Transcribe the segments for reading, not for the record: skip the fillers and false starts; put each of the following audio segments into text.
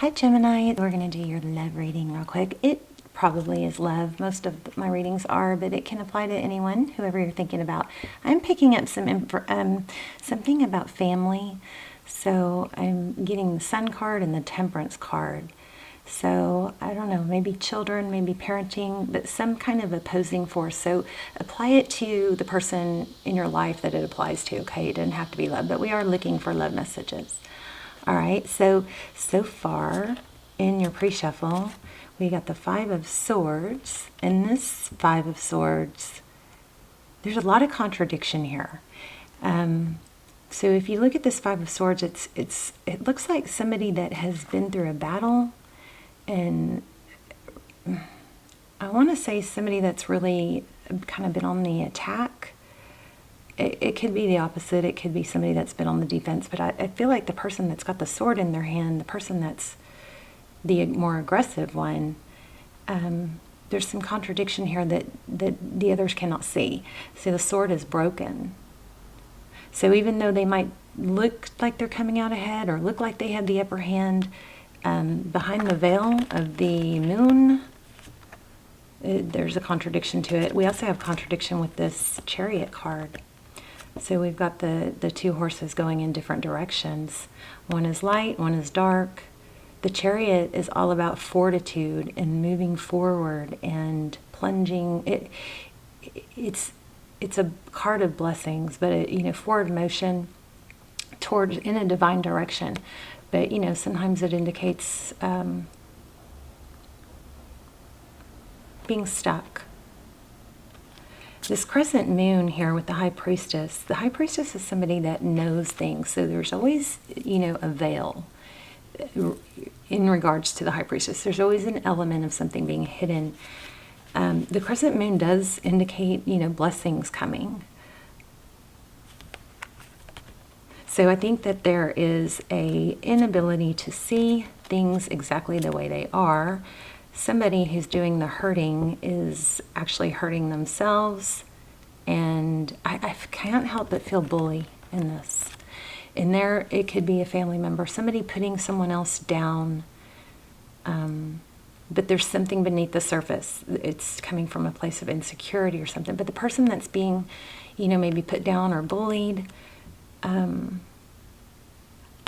Hi Gemini, we're going to do your love reading real quick. It probably is love. Most of my readings are, but it can apply to anyone, whoever you're thinking about. I'm picking up something about family. So I'm getting the Sun card and the Temperance card. So I don't know, maybe children, maybe parenting, but some kind of opposing force. So apply it to the person in your life that it applies to, okay? It doesn't have to be love, but we are looking for love messages. All right, so far in your pre-shuffle, we got the Five of Swords. And this Five of Swords, there's a lot of contradiction here. So if you look at this Five of Swords, it looks like somebody that has been through a battle, and I want to say somebody that's really kind of been on the attack. It could be the opposite. It could be somebody that's been on the defense. But I feel like the person that's got the sword in their hand, the person that's the more aggressive one, there's some contradiction here that the others cannot see. So the sword is broken. So even though they might look like they're coming out ahead or look like they have the upper hand, behind the veil of the moon, there's a contradiction to it. We also have contradiction with this Chariot card. So we've got the two horses going in different directions. One is light, one is dark. The Chariot is all about fortitude and moving forward and plunging. It's a card of blessings, but forward motion toward in a divine direction. But sometimes it indicates being stuck. This crescent moon here with the High Priestess is somebody that knows things. So there's always, a veil in regards to the High Priestess. There's always an element of something being hidden. The crescent moon does indicate, blessings coming. So I think that there is an inability to see things exactly the way they are. Somebody who's doing the hurting is actually hurting themselves, and I can't help but feel bully in this. In there, it could be a family member, somebody putting someone else down, but there's something beneath the surface. It's coming from a place of insecurity or something. But the person that's being, maybe put down or bullied, they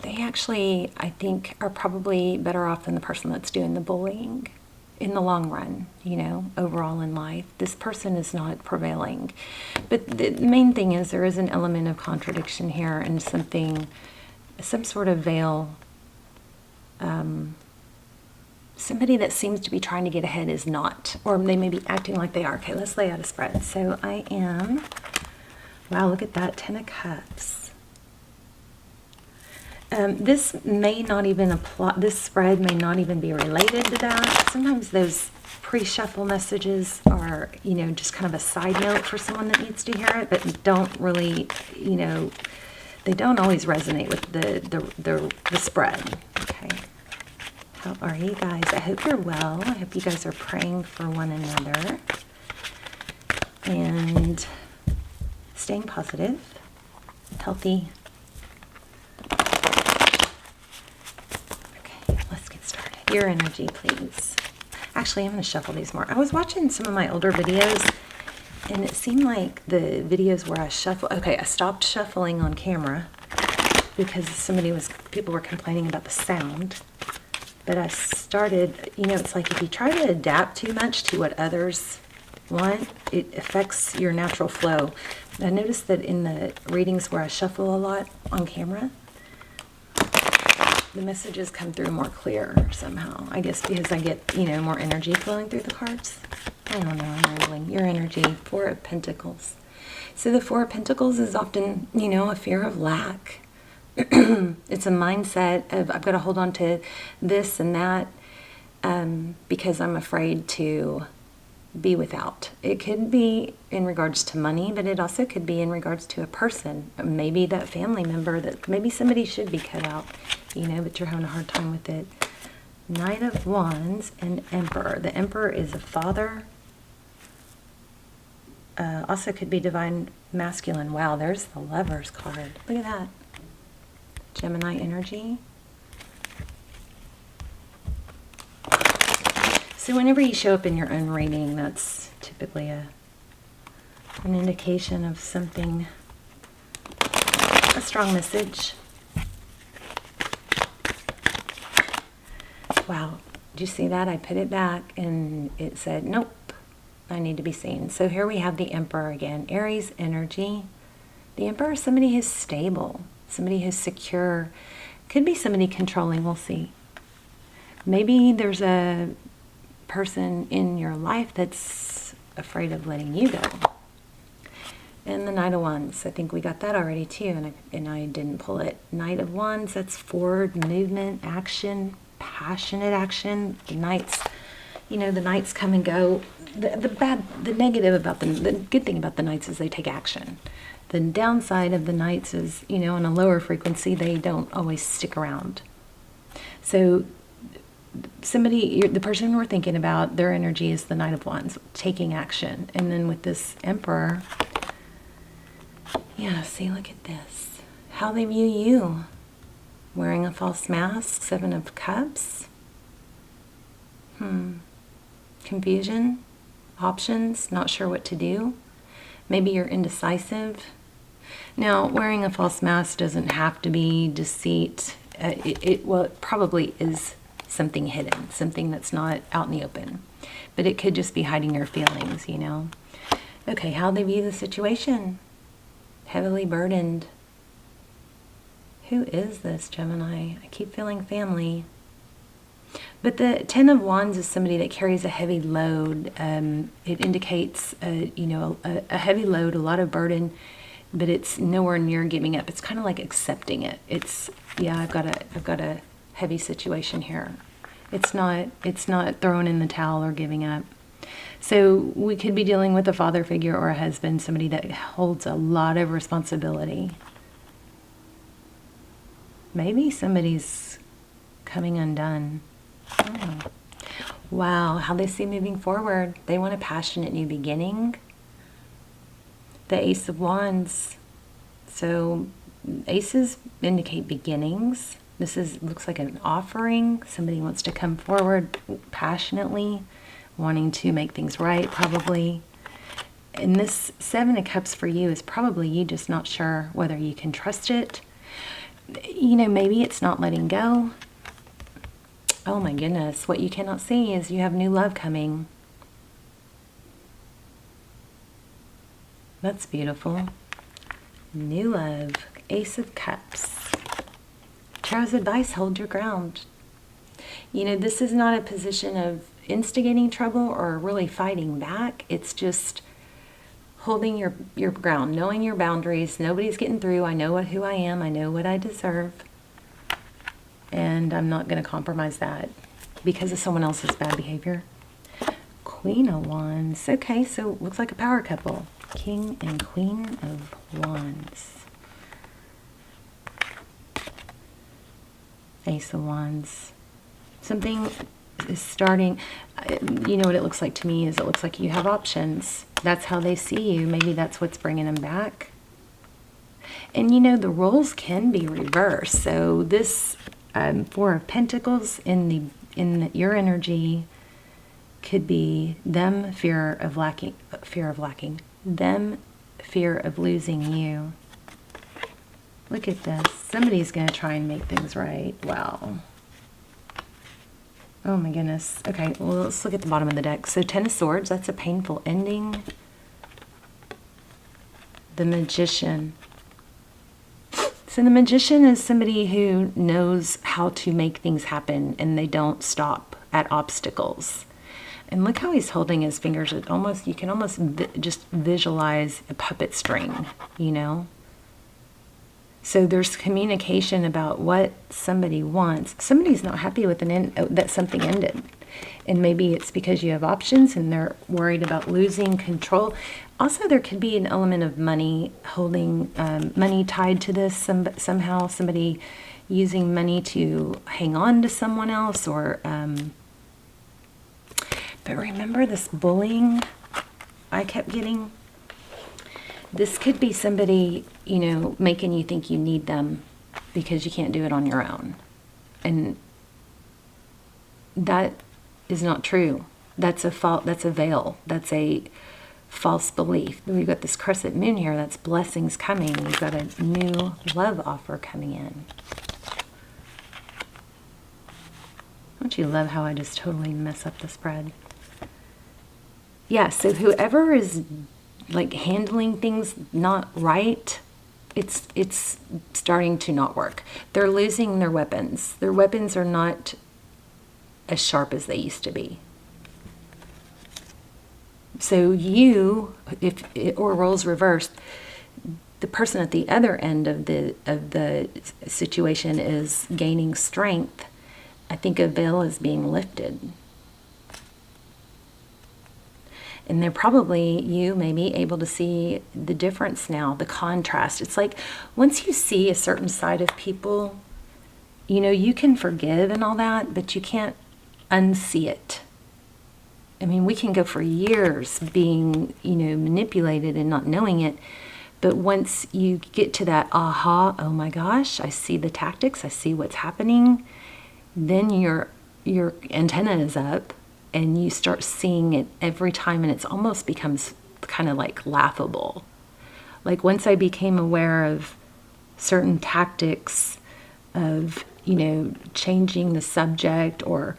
actually, I think, are probably better off than the person that's doing the bullying. In the long run, overall in life, this person is not prevailing. But the main thing is there is an element of contradiction here and some sort of veil. Somebody that seems to be trying to get ahead is not, or they may be acting like they are. Okay, let's lay out a spread. So wow, look at that, 10 of Cups. This may not even apply, this spread may not even be related to that. Sometimes those pre-shuffle messages are, just kind of a side note for someone that needs to hear it, but don't really, they don't always resonate with the spread. Okay. How are you guys? I hope you're well. I hope you guys are praying for one another and staying positive, healthy. Your energy, please. Actually, I'm going to shuffle these more. I was watching some of my older videos, and it seemed like the videos where I stopped shuffling on camera because people were complaining about the sound. But I started, it's like if you try to adapt too much to what others want, it affects your natural flow. I noticed that in the readings where I shuffle a lot on camera, the messages come through more clear somehow. I guess because I get, more energy flowing through the cards. I don't know, I'm rambling. Your energy, Four of Pentacles. So the Four of Pentacles is often, a fear of lack. It's a mindset of I've got to hold on to this and that because I'm afraid to be without. It could be in regards to money, but it also could be in regards to a person, maybe that family member that maybe somebody should be cut out, but you're having a hard time with it. Knight of Wands and Emperor. The Emperor is a father. Also could be divine masculine. Wow, there's the Lovers card. Look at that. Gemini energy. So whenever you show up in your own reading, that's typically an indication of something, a strong message. Wow, did you see that? I put it back and it said, nope, I need to be seen. So here we have the Emperor again, Aries energy. The Emperor is somebody who's stable, somebody who's secure. Could be somebody controlling, we'll see. Maybe there's a person in your life that's afraid of letting you go. And the Knight of Wands, I think we got that already too, and I didn't pull it. Knight of Wands, that's forward movement, action, passionate action. The Knights, you know, the Knights come and go. The negative about them, the good thing about the Knights is they take action. The downside of the Knights is, you know, on a lower frequency, they don't always stick around. So somebody, the person we're thinking about, their energy is the Knight of Wands, taking action. And then with this Emperor, yeah, see, look at this. How they view you. Wearing a false mask, Seven of Cups. Confusion, options, not sure what to do. Maybe you're indecisive. Now, wearing a false mask doesn't have to be deceit. Well, it probably is something hidden, something that's not out in the open. But it could just be hiding your feelings, you know. Okay, how they view the situation. Heavily burdened. Who is this, Gemini? I keep feeling family. But the Ten of Wands is somebody that carries a heavy load. It indicates, you know, a heavy load, a lot of burden, but it's nowhere near giving up. It's kind of like accepting it. It's, yeah, I've got a heavy situation here. It's not throwing in the towel or giving up. So we could be dealing with a father figure or a husband, somebody that holds a lot of responsibility. Maybe somebody's coming undone. Oh. Wow, how they see moving forward. They want a passionate new beginning. The Ace of Wands. So aces indicate beginnings. This looks like an offering. Somebody wants to come forward passionately, wanting to make things right, probably. And this Seven of Cups for you is probably you just not sure whether you can trust it. You know, maybe it's not letting go. Oh my goodness, what you cannot see is you have new love coming. That's beautiful. New love. Ace of Cups. Tarot's advice, hold your ground. You know, this is not a position of instigating trouble or really fighting back. It's just holding your ground, knowing your boundaries. Nobody's getting through. I know who I am. I know what I deserve. And I'm not going to compromise that because of someone else's bad behavior. Queen of Wands. Okay, so looks like a power couple. King and Queen of Wands. Ace of Wands. Something is starting. You know what it looks like to me is it looks like you have options. That's how they see you. Maybe that's what's bringing them back. And you know, the roles can be reversed. So this Four of Pentacles in your energy could be them fear of lacking, them fear of losing you. Look at this. Somebody's going to try and make things right. Wow. Oh my goodness. Okay, well, let's look at the bottom of the deck. So Ten of Swords, that's a painful ending. The Magician. So the Magician is somebody who knows how to make things happen and they don't stop at obstacles. And look how he's holding his fingers. You can almost just visualize a puppet string, you know? So there's communication about what somebody wants. Somebody's not happy with that something ended. And maybe it's because you have options and they're worried about losing control. Also, there could be an element of money, holding money tied to this. Somehow somebody using money to hang on to someone else. But remember this bullying I kept getting? This could be somebody, you know, making you think you need them because you can't do it on your own. And that is not true. That's a veil. That's a false belief. We've got this crescent moon here. That's blessings coming. You've got a new love offer coming in. Don't you love how I just totally mess up the spread? Yeah, so whoever is like handling things not right, it's starting to not work. They're losing their weapons. Their weapons are not as sharp as they used to be. So you, if it, or roles reversed, the person at the other end of the situation is gaining strength. I think a veil is being lifted. And they're probably, you may be able to see the difference now, the contrast. It's like once you see a certain side of people, you know, you can forgive and all that, but you can't unsee it. I mean, we can go for years being, you know, manipulated and not knowing it. But once you get to that aha, oh my gosh, I see the tactics, I see what's happening, then your antenna is up and you start seeing it every time, and it almost becomes kind of like laughable. Like once I became aware of certain tactics of, you know, changing the subject, or,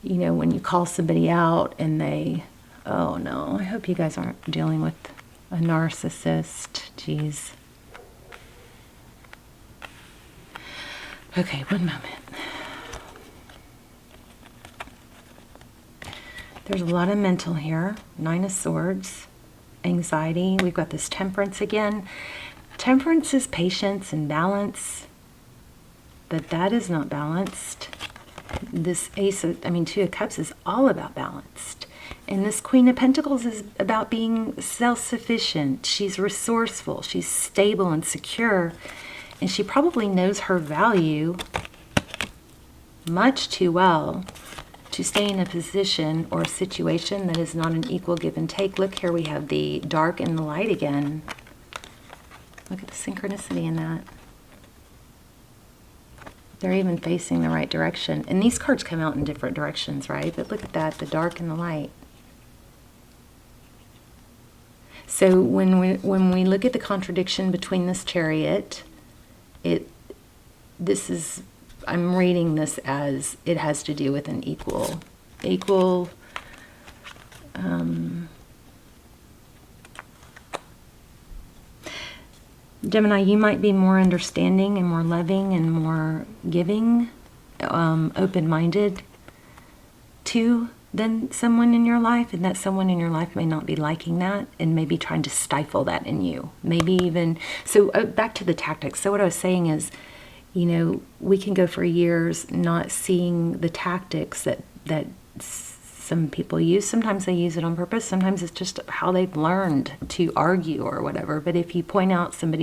you know, when you call somebody out and they, oh no, I hope you guys aren't dealing with a narcissist. Jeez. Okay, one moment. There's a lot of mental here. 9 of Swords, anxiety. We've got this Temperance again. Temperance is patience and balance, but that is not balanced. This Two of Cups is all about balanced. And this Queen of Pentacles is about being self-sufficient. She's resourceful. She's stable and secure. And she probably knows her value much too well to stay in a position or a situation that is not an equal give and take. Look, here we have the dark and the light again. Look at the synchronicity in that. They're even facing the right direction. And these cards come out in different directions, right? But look at that, the dark and the light. So when we look at the contradiction between this Chariot, I'm reading this as it has to do with an equal Gemini, you might be more understanding and more loving and more giving, open-minded to than someone in your life, and that someone in your life may not be liking that and maybe trying to stifle that in you. Maybe even, so back to the tactics. So what I was saying is, you know, we can go for years not seeing the tactics that some people use. Sometimes they use it on purpose. Sometimes it's just how they've learned to argue or whatever. But if you point out something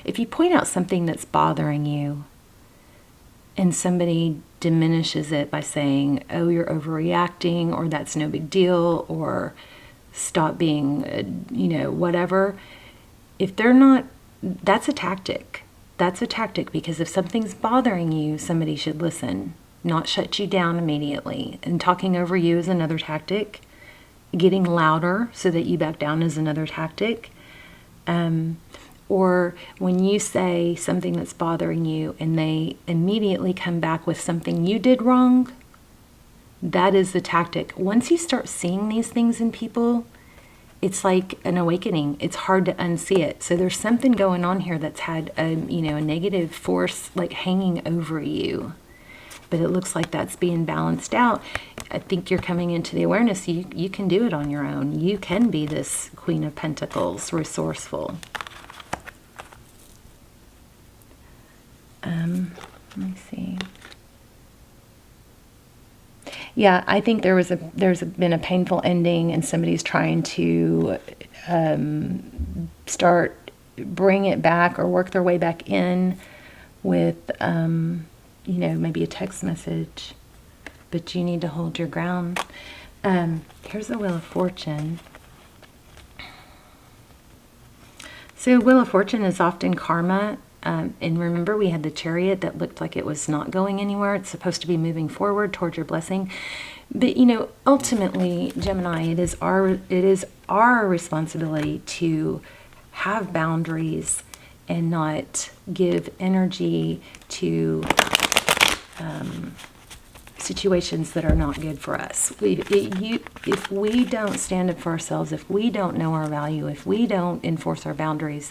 that's bothering you, and somebody diminishes it by saying, oh, you're overreacting, or that's no big deal, or stop being, whatever. If they're not, that's a tactic. That's a tactic, because if something's bothering you, somebody should listen, not shut you down immediately. And talking over you is another tactic. Getting louder so that you back down is another tactic. Or when you say something that's bothering you and they immediately come back with something you did wrong, that is the tactic. Once you start seeing these things in people, it's like an awakening. It's hard to unsee it. So there's something going on here that's had a negative force like hanging over you. But it looks like that's being balanced out. I think you're coming into the awareness you can do it on your own. You can be this Queen of Pentacles, resourceful. Let me see. Yeah, I think there's been a painful ending, and somebody's trying to bring it back or work their way back in with, maybe a text message. But you need to hold your ground. Here's the Wheel of Fortune. So Wheel of Fortune is often karma. And remember, we had the Chariot that looked like it was not going anywhere. It's supposed to be moving forward towards your blessing. But ultimately, Gemini, it is our responsibility to have boundaries and not give energy to situations that are not good for us. If we don't stand up for ourselves, if we don't know our value, if we don't enforce our boundaries,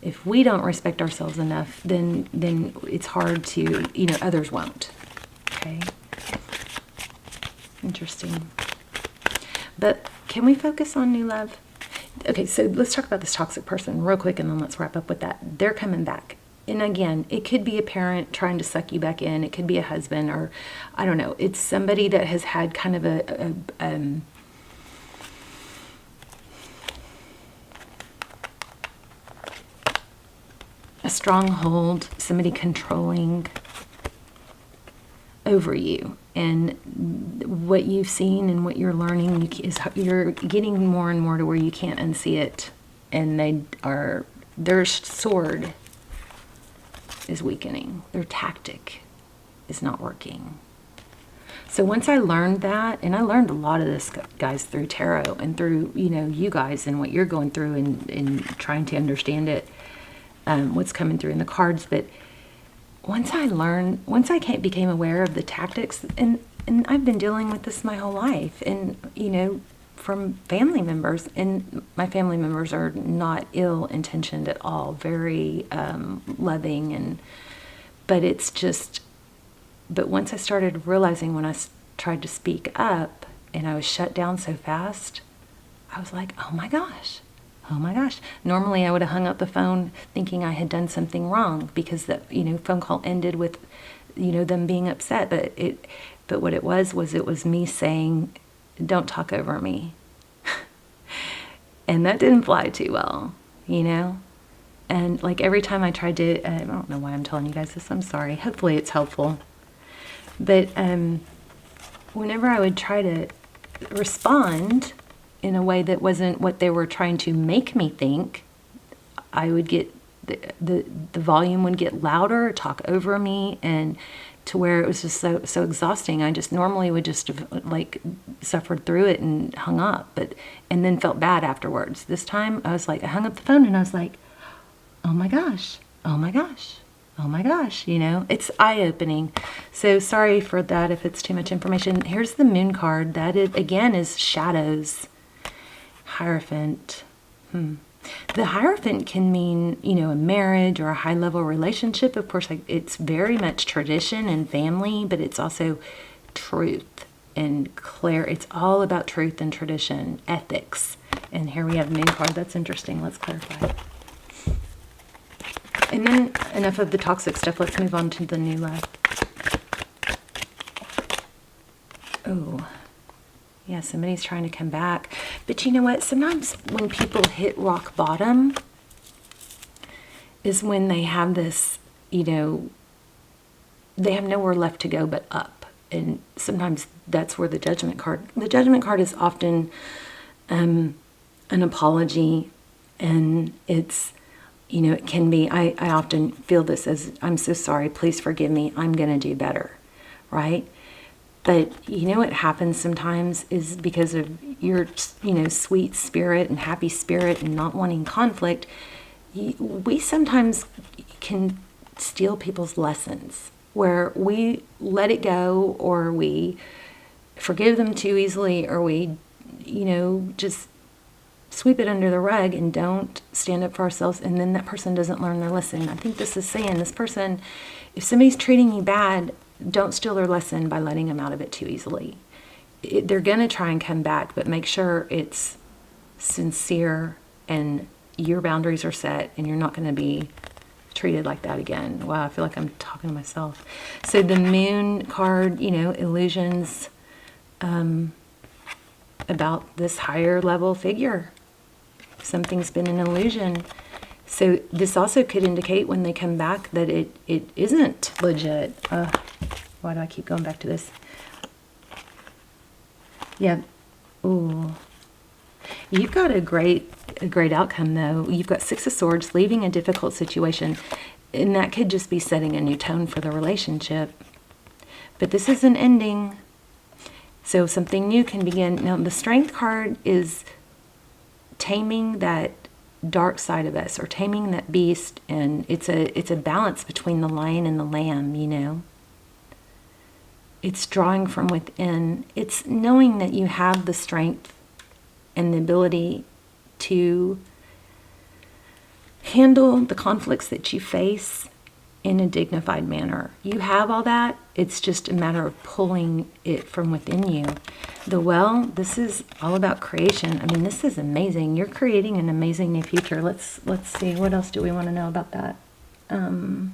if we don't respect ourselves enough, then it's hard to, others won't. Okay? Interesting. But can we focus on new love? Okay, so let's talk about this toxic person real quick, and then let's wrap up with that. They're coming back. And again, it could be a parent trying to suck you back in. It could be a husband, or I don't know. It's somebody that has had kind of a stronghold, somebody controlling over you. And what you've seen and what you're learning is you're getting more and more to where you can't unsee it. And their sword is weakening. Their tactic is not working. So once I learned that, and I learned a lot of this, guys, through tarot and through, you guys and what you're going through and trying to understand it, what's coming through in the cards. But once I became aware of the tactics, and I've been dealing with this my whole life, and, from family members, and my family members are not ill-intentioned at all, very loving, but once I started realizing, when I tried to speak up and I was shut down so fast, I was like, oh my gosh. Normally I would have hung up the phone thinking I had done something wrong, because the phone call ended with them being upset, but what it was me saying, don't talk over me. And that didn't fly too well, and like every time I tried to, I don't know why I'm telling you guys this, I'm sorry, hopefully it's helpful, but whenever I would try to respond in a way that wasn't what they were trying to make me think, I would get the volume would get louder, talk over me, and to where it was just so exhausting. I just normally would just have like suffered through it and hung up, and then felt bad afterwards. This time I was like, I hung up the phone and I was like, oh my gosh, it's eye-opening. So sorry for that if it's too much information. Here's the moon card. That again is shadows. Hierophant. The Hierophant can mean, a marriage or a high-level relationship. Of course, it's very much tradition and family, but it's also truth and it's all about truth and tradition, ethics. And here we have the Moon card. That's interesting. Let's clarify. And then enough of the toxic stuff. Let's move on to the new love. Oh. Yeah, somebody's trying to come back. But you know what? Sometimes when people hit rock bottom is when they have this, they have nowhere left to go but up. And sometimes that's where the Judgment card is often an apology. And it's, it can be, I often feel this as, I'm so sorry, please forgive me, I'm going to do better, right? But what happens sometimes is because of your, sweet spirit and happy spirit and not wanting conflict, we sometimes can steal people's lessons, where we let it go, or we forgive them too easily, or we, just sweep it under the rug and don't stand up for ourselves, and then that person doesn't learn their lesson. I think this is saying this person, if somebody's treating you bad, don't steal their lesson by letting them out of it too easily. They're going to try and come back, but make sure it's sincere and your boundaries are set and you're not going to be treated like that again. Wow, I feel like I'm talking to myself. So the Moon card, illusions about this higher level figure. Something's been an illusion. So this also could indicate when they come back that it isn't legit. Why do I keep going back to this? Yeah. Ooh. You've got a great outcome, though. You've got Six of Swords, leaving a difficult situation. And that could just be setting a new tone for the relationship. But this is an ending. So something new can begin. Now, the Strength card is taming that dark side of us, or taming that beast, and it's a balance between the lion and the lamb, you know. It's drawing from within. It's knowing that you have the strength and the ability to handle the conflicts that you face in a dignified manner. You have all that. It's just a matter of pulling it from within you. The well, this is all about creation. I mean, this is amazing. You're creating an amazing new future. Let's see. What else do we want to know about that? Do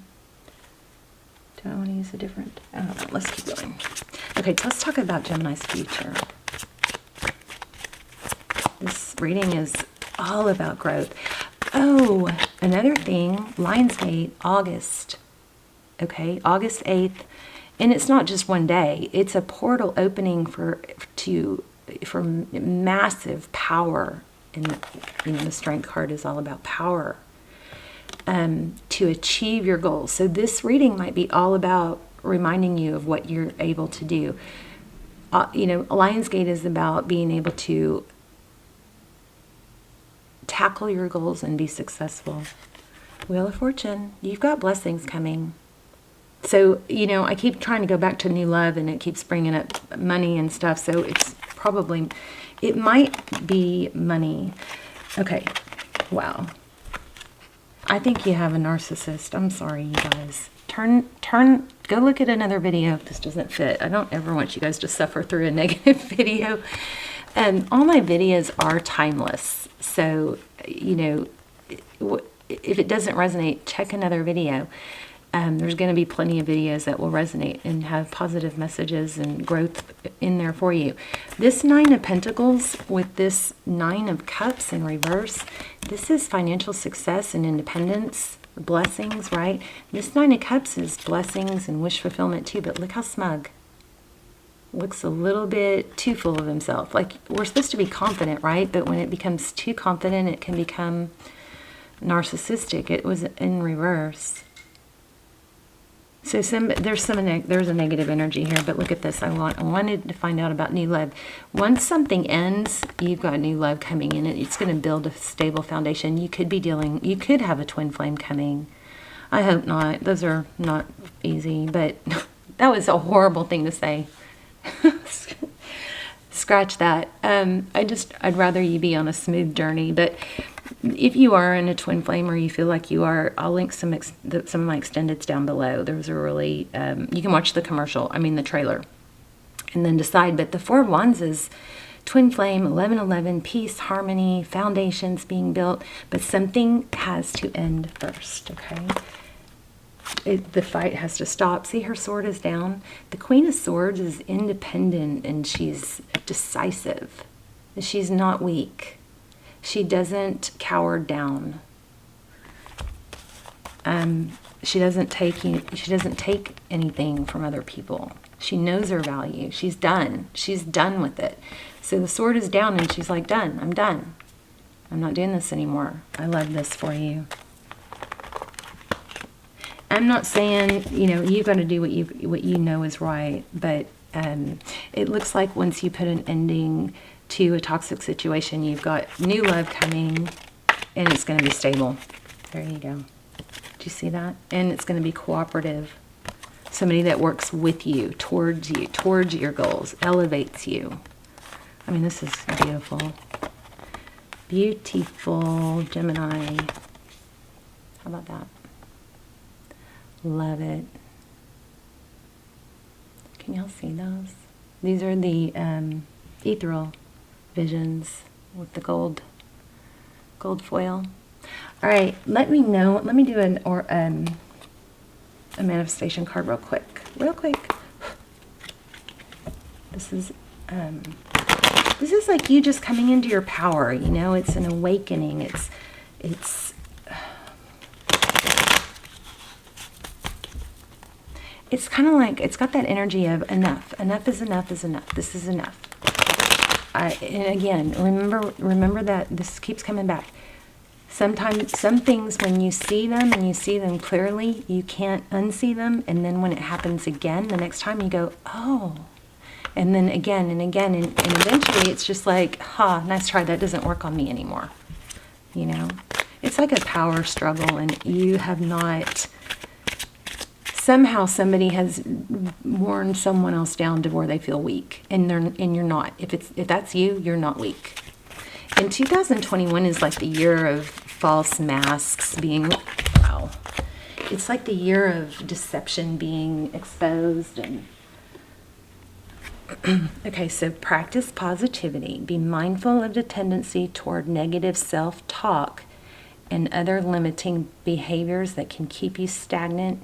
I want to use a different? I don't know. Let's keep going. Okay, let's talk about Gemini's future. This reading is all about growth. Oh, another thing, Lionsgate, August. Okay, August 8th. And it's not just one day. It's a portal opening for massive power. And you know, the Strength card is all about power. To achieve your goals. So this reading might be all about reminding you of what you're able to do. You know, Lionsgate is about being able to tackle your goals and be successful. Wheel of Fortune, you've got blessings coming. So, you know, I keep trying to go back to new love, and it keeps bringing up money and stuff. So it's probably, it might be money. Okay, wow. I think you have a narcissist. I'm sorry, you guys. Go look at another video if this doesn't fit. I don't ever want you guys to suffer through a negative video. All my videos are timeless. So, you know, if it doesn't resonate, check another video. There's going to be plenty of videos that will resonate and have positive messages and growth in there for you. This Nine of Pentacles with this Nine of Cups in reverse, this is financial success and independence, blessings, right? This Nine of Cups is blessings and wish fulfillment too, but look how smug. Looks a little bit too full of himself. Like, we're supposed to be confident, right? But when it becomes too confident, it can become narcissistic. It was in reverse. So there's a negative energy here, but look at this. I wanted to find out about new love. Once something ends, you've got new love coming in. It's going to build a stable foundation. You could have a twin flame coming. I hope not. Those are not easy, but that was a horrible thing to say. Scratch that. I'd rather you be on a smooth journey, but if you are in a twin flame, or you feel like you are, I'll link some of my extendeds down below. There's a really, you can watch the the trailer, and then decide. But the Four of Wands is twin flame, 1111, peace, harmony, foundations being built, but something has to end first, okay? The fight has to stop. See, her sword is down. The Queen of Swords is independent, and she's decisive. She's not weak. She doesn't cower down. She doesn't take anything from other people. She knows her value. She's done. She's done with it. So the sword is down, and she's like, done. I'm done. I'm not doing this anymore. I love this for you. I'm not saying, you've got to do what you know is right, but it looks like once you put an ending to a toxic situation, you've got new love coming, and it's going to be stable. There you go. Do you see that? And it's going to be cooperative. Somebody that works with you, towards your goals, elevates you. I mean, this is beautiful. Beautiful, Gemini. How about that? Love it. Can y'all see those? These are the ethereal visions with the gold foil. All right, let me know. Let me do a manifestation card real quick. This is like you just coming into your power. It's an awakening. It's kind of like, it's got that energy of enough. Enough is enough is enough. This is enough. And again, remember that this keeps coming back. Sometimes some things, when you see them and you see them clearly, you can't unsee them. And then when it happens again, the next time you go, oh. And then again and again, and eventually it's just like, ha, nice try, that doesn't work on me anymore. You know? It's like a power struggle, and you have not, somehow somebody has worn someone else down to where they feel weak, and you're not. If that's you, you're not weak. And 2021 is like the year of false masks being, wow. It's like the year of deception being exposed. And okay, so practice positivity. Be mindful of the tendency toward negative self-talk and other limiting behaviors that can keep you stagnant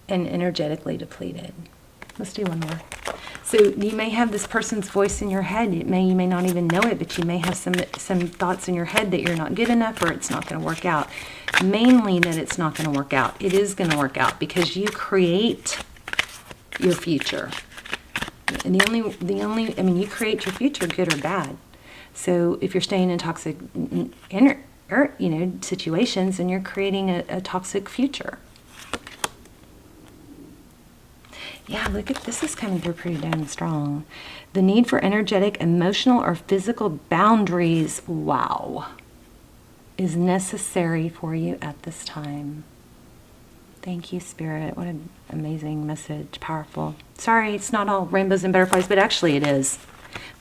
and energetically depleted. Let's do one more. So you may have this person's voice in your head. You may not even know it, but you may have some thoughts in your head that you're not good enough, or it's not going to work out. Mainly that it's not going to work out. It is going to work out because you create your future. And I mean, you create your future, good or bad. So if you're staying in toxic, situations, and you're creating a toxic future. Yeah, look at this, is coming through pretty damn strong. The need for energetic, emotional, or physical boundaries, wow, is necessary for you at this time. Thank you, Spirit. What an amazing message. Powerful. Sorry, it's not all rainbows and butterflies, but actually it is.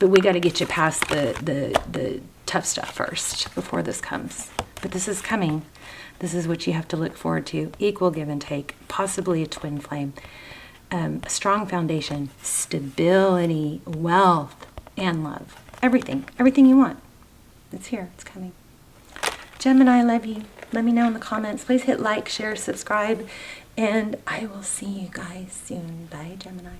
But we got to get you past the tough stuff first before this comes. But this is coming. This is what you have to look forward to. Equal give and take, possibly a twin flame. A strong foundation, stability, wealth, and love. Everything you want. It's here. It's coming. Gemini, I love you. Let me know in the comments. Please hit like, share, subscribe, and I will see you guys soon. Bye, Gemini.